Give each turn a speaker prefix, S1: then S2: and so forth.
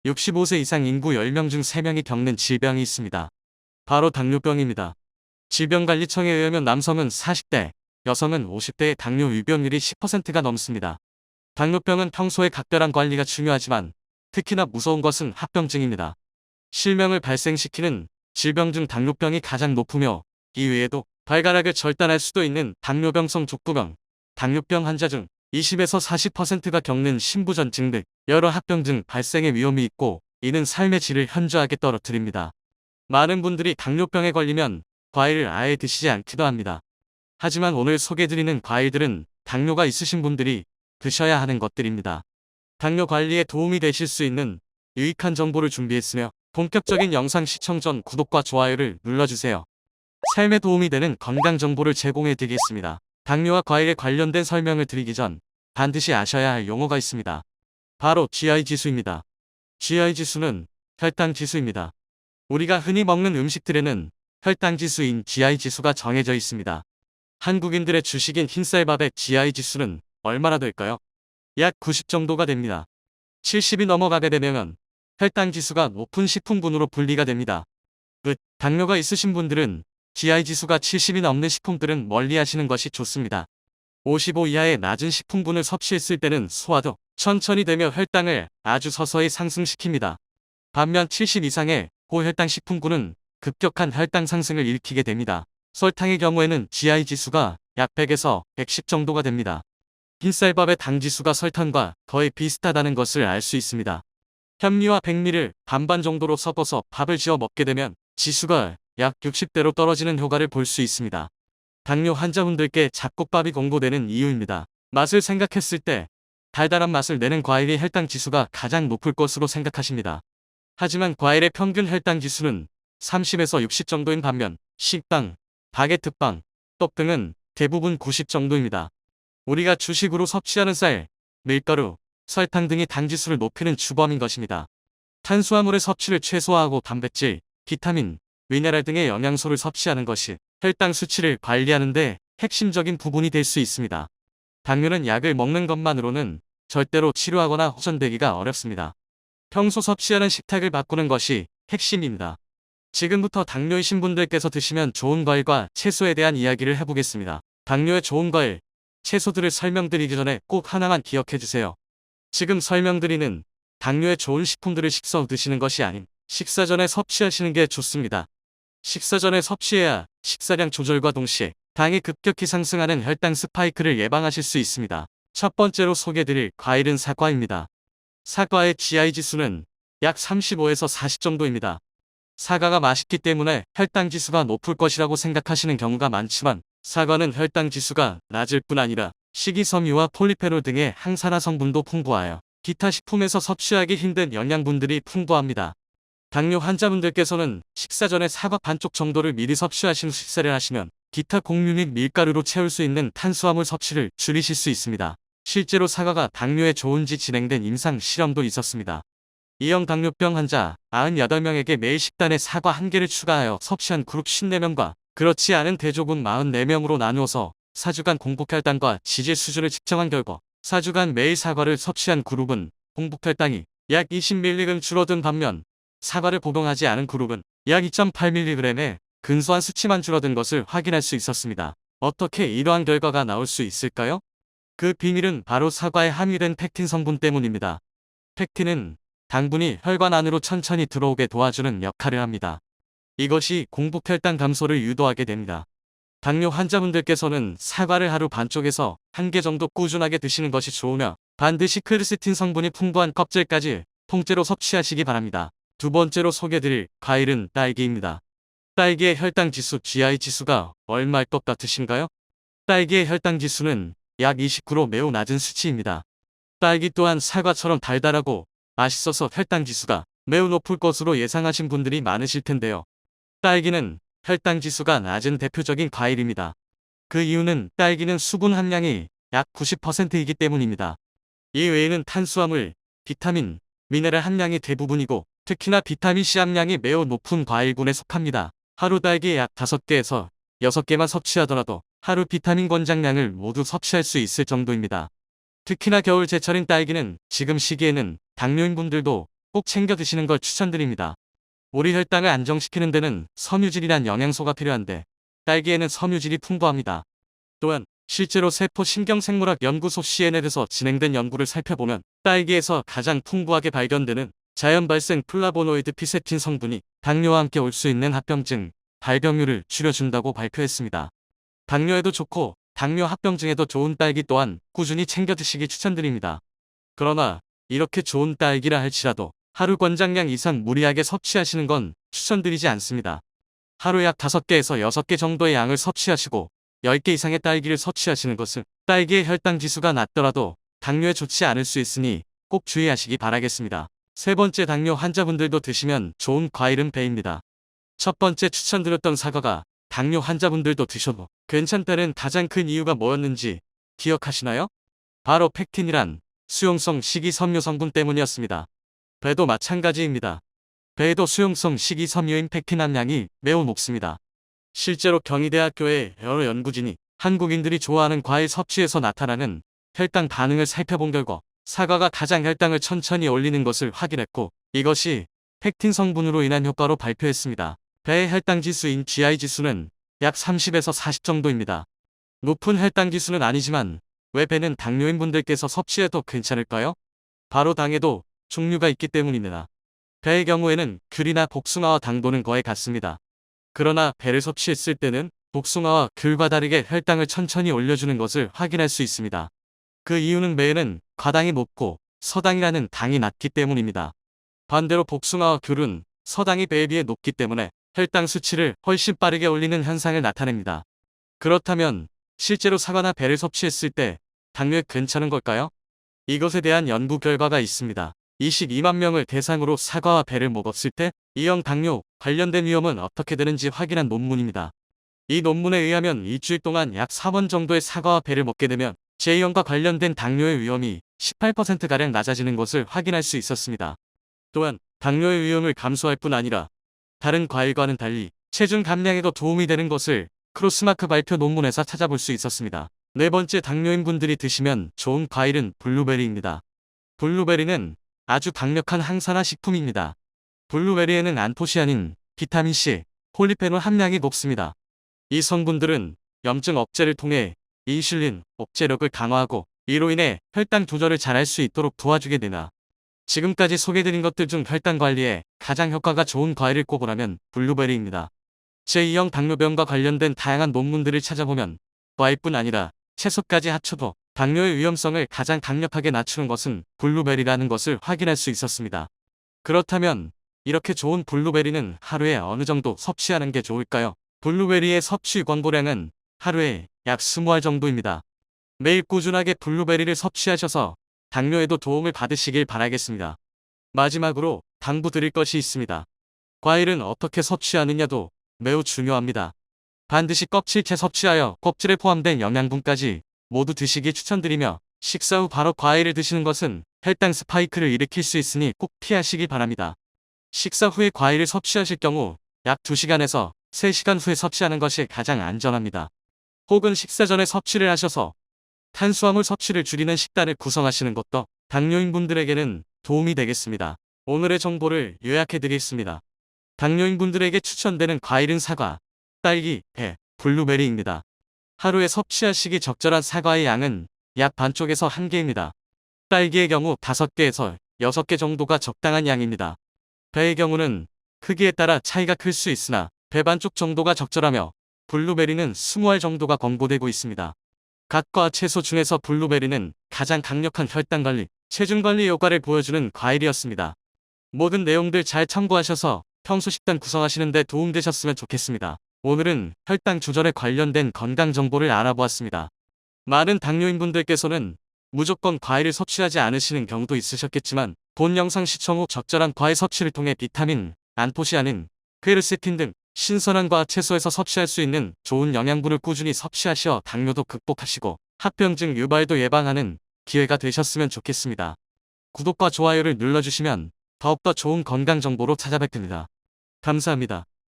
S1: 65세 이상 인구 10명 중 3명이 겪는 질병이 있습니다. 바로 당뇨병입니다. 질병관리청에 의하면 남성은 40대, 여성은 50대의 당뇨 유병률이 10%가 넘습니다. 당뇨병은 평소에 각별한 관리가 중요하지만 특히나 무서운 것은 합병증입니다. 실명을 발생시키는 질병 중 당뇨병이 가장 높으며 이 외에도 발가락을 절단할 수도 있는 당뇨병성 족부병, 당뇨병 환자 중 20에서 40%가 겪는 신부전증 등 여러 합병증 발생의 위험이 있고 이는 삶의 질을 현저하게 떨어뜨립니다. 많은 분들이 당뇨병에 걸리면 과일을 아예 드시지 않기도 합니다. 하지만 오늘 소개드리는 과일들은 당뇨가 있으신 분들이 드셔야 하는 것들입니다. 당뇨 관리에 도움이 되실 수 있는 유익한 정보를 준비했으며 본격적인 영상 시청 전 구독과 좋아요를 눌러주세요. 삶에 도움이 되는 건강 정보를 제공해 드리겠습니다. 당뇨와 과일에 관련된 설명을 드리기 전 반드시 아셔야 할 용어가 있습니다. 바로 GI 지수입니다. GI 지수는 혈당 지수입니다. 우리가 흔히 먹는 음식들에는 혈당 지수인 GI 지수가 정해져 있습니다. 한국인들의 주식인 흰쌀밥의 GI 지수는 얼마나 될까요? 약 90 정도가 됩니다. 70이 넘어가게 되면 혈당 지수가 높은 식품군으로 분리가 됩니다. 당뇨가 있으신 분들은 GI 지수가 70이 넘는 식품들은 멀리 하시는 것이 좋습니다. 55 이하의 낮은 식품군을 섭취했을 때는 소화도 천천히 되며 혈당을 아주 서서히 상승시킵니다. 반면 70 이상의 고혈당 식품군은 급격한 혈당 상승을 일으키게 됩니다. 설탕의 경우에는 GI 지수가 약 100에서 110 정도가 됩니다. 흰쌀밥의 당 지수가 설탕과 거의 비슷하다는 것을 알 수 있습니다. 현미와 백미를 반반 정도로 섞어서 밥을 지어 먹게 되면 지수가 약 60대로 떨어지는 효과를 볼 수 있습니다. 당뇨 환자분들께 잡곡밥이 권고되는 이유입니다. 맛을 생각했을 때 달달한 맛을 내는 과일의 혈당 지수가 가장 높을 것으로 생각하십니다. 하지만 과일의 평균 혈당 지수는 30에서 60 정도인 반면 식빵, 바게트빵, 떡 등은 대부분 90 정도입니다. 우리가 주식으로 섭취하는 쌀, 밀가루, 설탕 등이 당 지수를 높이는 주범인 것입니다. 탄수화물의 섭취를 최소화하고 단백질, 비타민, 미네랄 등의 영양소를 섭취하는 것이 혈당 수치를 관리하는 데 핵심적인 부분이 될 수 있습니다. 당뇨는 약을 먹는 것만으로는 절대로 치료하거나 호전되기가 어렵습니다. 평소 섭취하는 식탁을 바꾸는 것이 핵심입니다. 지금부터 당뇨이신 분들께서 드시면 좋은 과일과 채소에 대한 이야기를 해보겠습니다. 당뇨에 좋은 과일, 채소들을 설명드리기 전에 꼭 하나만 기억해주세요. 지금 설명드리는 당뇨에 좋은 식품들을 식사 후 드시는 것이 아닌 식사 전에 섭취하시는 게 좋습니다. 식사 전에 섭취해야 식사량 조절과 동시에 당이 급격히 상승하는 혈당 스파이크를 예방하실 수 있습니다. 첫 번째로 소개드릴 과일은 사과입니다. 사과의 GI 지수는 약 35에서 40 정도입니다. 사과가 맛있기 때문에 혈당 지수가 높을 것이라고 생각하시는 경우가 많지만 사과는 혈당 지수가 낮을 뿐 아니라 식이섬유와 폴리페놀 등의 항산화 성분도 풍부하여 기타 식품에서 섭취하기 힘든 영양분들이 풍부합니다. 당뇨 환자분들께서는 식사 전에 사과 반쪽 정도를 미리 섭취하신 후 식사를 하시면 기타 곡류 및 밀가루로 채울 수 있는 탄수화물 섭취를 줄이실 수 있습니다. 실제로 사과가 당뇨에 좋은지 진행된 임상 실험도 있었습니다. E형 당뇨병 환자 98명에게 매일 식단에 사과 1개를 추가하여 섭취한 그룹 54명과 그렇지 않은 대조군 44명으로 나누어서 4주간 공복혈당과 지질 수준을 측정한 결과 4주간 매일 사과를 섭취한 그룹은 공복혈당이 약 20mg 줄어든 반면 사과를 복용하지 않은 그룹은 약 2.8mg의 근소한 수치만 줄어든 것을 확인할 수 있었습니다. 어떻게 이러한 결과가 나올 수 있을까요? 그 비밀은 바로 사과에 함유된 펙틴 성분 때문입니다. 펙틴은 당분이 혈관 안으로 천천히 들어오게 도와주는 역할을 합니다. 이것이 공복혈당 감소를 유도하게 됩니다. 당뇨 환자분들께서는 사과를 하루 반쪽에서 1개 정도 꾸준하게 드시는 것이 좋으며 반드시 크르세틴 성분이 풍부한 껍질까지 통째로 섭취하시기 바랍니다. 두 번째로 소개드릴 과일은 딸기입니다. 딸기의 혈당 지수 GI 지수가 얼마일 것 같으신가요? 딸기의 혈당 지수는 약 29로 매우 낮은 수치입니다. 딸기 또한 사과처럼 달달하고 맛있어서 혈당 지수가 매우 높을 것으로 예상하신 분들이 많으실 텐데요. 딸기는 혈당 지수가 낮은 대표적인 과일입니다. 그 이유는 딸기는 수분 함량이 약 90%이기 때문입니다. 이 외에는 탄수화물, 비타민, 미네랄 함량이 대부분이고 특히나 비타민C 함량이 매우 높은 과일군에 속합니다. 하루 딸기 약 5개에서 6개만 섭취하더라도 하루 비타민 권장량을 모두 섭취할 수 있을 정도입니다. 특히나 겨울 제철인 딸기는 지금 시기에는 당뇨인 분들도 꼭 챙겨 드시는 걸 추천드립니다. 우리 혈당을 안정시키는 데는 섬유질이란 영양소가 필요한데 딸기에는 섬유질이 풍부합니다. 또한 실제로 세포신경생물학 연구소 CNL에서 진행된 연구를 살펴보면 딸기에서 가장 풍부하게 발견되는 자연 발생 플라보노이드 피세틴 성분이 당뇨와 함께 올 수 있는 합병증, 발병률을 줄여준다고 발표했습니다. 당뇨에도 좋고 당뇨 합병증에도 좋은 딸기 또한 꾸준히 챙겨 드시기 추천드립니다. 그러나 이렇게 좋은 딸기라 할지라도 하루 권장량 이상 무리하게 섭취하시는 건 추천드리지 않습니다. 하루 약 5개에서 6개 정도의 양을 섭취하시고 10개 이상의 딸기를 섭취하시는 것은 딸기의 혈당 지수가 낮더라도 당뇨에 좋지 않을 수 있으니 꼭 주의하시기 바라겠습니다. 세 번째, 당뇨 환자분들도 드시면 좋은 과일은 배입니다. 첫 번째 추천드렸던 사과가 당뇨 환자분들도 드셔도 괜찮다는 가장 큰 이유가 뭐였는지 기억하시나요? 바로 펙틴이란 수용성 식이섬유 성분 때문이었습니다. 배도 마찬가지입니다. 배에도 수용성 식이섬유인 펙틴 함량이 매우 높습니다. 실제로 경희대학교의 여러 연구진이 한국인들이 좋아하는 과일 섭취에서 나타나는 혈당 반응을 살펴본 결과 사과가 가장 혈당을 천천히 올리는 것을 확인했고, 이것이 펙틴 성분으로 인한 효과로 발표했습니다. 배의 혈당 지수인 GI 지수는 약 30에서 40 정도입니다. 높은 혈당 지수는 아니지만 왜 배는 당뇨인 분들께서 섭취해도 괜찮을까요? 바로 당에도 종류가 있기 때문입니다. 배의 경우에는 귤이나 복숭아와 당도는 거의 같습니다. 그러나 배를 섭취했을 때는 복숭아와 귤과 다르게 혈당을 천천히 올려주는 것을 확인할 수 있습니다. 그 이유는 배에는 과당이 높고 서당이라는 당이 낮기 때문입니다. 반대로 복숭아와 귤은 서당이 배에 비해 높기 때문에 혈당 수치를 훨씬 빠르게 올리는 현상을 나타냅니다. 그렇다면 실제로 사과나 배를 섭취했을 때 당뇨에 괜찮은 걸까요? 이것에 대한 연구 결과가 있습니다. 22만 명을 대상으로 사과와 배를 먹었을 때 E형 당뇨 관련된 위험은 어떻게 되는지 확인한 논문입니다. 이 논문에 의하면 일주일 동안 약 4번 정도의 사과와 배를 먹게 되면 제2형과 관련된 당뇨의 위험이 18%가량 낮아지는 것을 확인할 수 있었습니다. 또한 당뇨의 위험을 감소할 뿐 아니라 다른 과일과는 달리 체중 감량에도 도움이 되는 것을 크로스마크 발표 논문에서 찾아볼 수 있었습니다. 네 번째, 당뇨인 분들이 드시면 좋은 과일은 블루베리입니다. 블루베리는 아주 강력한 항산화 식품입니다. 블루베리에는 안토시아닌, 비타민C, 폴리페놀 함량이 높습니다. 이 성분들은 염증 억제를 통해 인슐린 억제력을 강화하고 이로 인해 혈당 조절을 잘할 수 있도록 도와주게 되나. 지금까지 소개드린 것들 중 혈당 관리에 가장 효과가 좋은 과일을 꼽으라면 블루베리입니다. 제2형 당뇨병과 관련된 다양한 논문들을 찾아보면 과일뿐 아니라 채소까지 합쳐도 당뇨의 위험성을 가장 강력하게 낮추는 것은 블루베리라는 것을 확인할 수 있었습니다. 그렇다면 이렇게 좋은 블루베리는 하루에 어느 정도 섭취하는 게 좋을까요? 블루베리의 섭취 권고량은 하루에 약 20알 정도입니다. 매일 꾸준하게 블루베리를 섭취하셔서 당뇨에도 도움을 받으시길 바라겠습니다. 마지막으로 당부드릴 것이 있습니다. 과일은 어떻게 섭취하느냐도 매우 중요합니다. 반드시 껍질째 섭취하여 껍질에 포함된 영양분까지 모두 드시기 추천드리며 식사 후 바로 과일을 드시는 것은 혈당 스파이크를 일으킬 수 있으니 꼭 피하시기 바랍니다. 식사 후에 과일을 섭취하실 경우 약 2시간에서 3시간 후에 섭취하는 것이 가장 안전합니다. 혹은 식사 전에 섭취를 하셔서 탄수화물 섭취를 줄이는 식단을 구성하시는 것도 당뇨인 분들에게는 도움이 되겠습니다. 오늘의 정보를 요약해 드리겠습니다. 당뇨인 분들에게 추천되는 과일은 사과, 딸기, 배, 블루베리입니다. 하루에 섭취하시기 적절한 사과의 양은 약 반쪽에서 1개입니다. 딸기의 경우 5개에서 6개 정도가 적당한 양입니다. 배의 경우는 크기에 따라 차이가 클 수 있으나 배 반쪽 정도가 적절하며 블루베리는 20알 정도가 권고되고 있습니다. 갓과 채소 중에서 블루베리는 가장 강력한 혈당 관리, 체중 관리 효과를 보여주는 과일이었습니다. 모든 내용들 잘 참고하셔서 평소 식단 구성하시는 데 도움되셨으면 좋겠습니다. 오늘은 혈당 조절에 관련된 건강 정보를 알아보았습니다. 많은 당뇨인 분들께서는 무조건 과일을 섭취하지 않으시는 경우도 있으셨겠지만 본 영상 시청 후 적절한 과일 섭취를 통해 비타민, 안토시아닌, 퀘르세틴 등 신선한 과와 채소에서 섭취할 수 있는 좋은 영양분을 꾸준히 섭취하시어 당뇨도 극복하시고 합병증 유발도 예방하는 기회가 되셨으면 좋겠습니다. 구독과 좋아요를 눌러주시면 더욱더 좋은 건강 정보로 찾아뵙겠습니다. 감사합니다.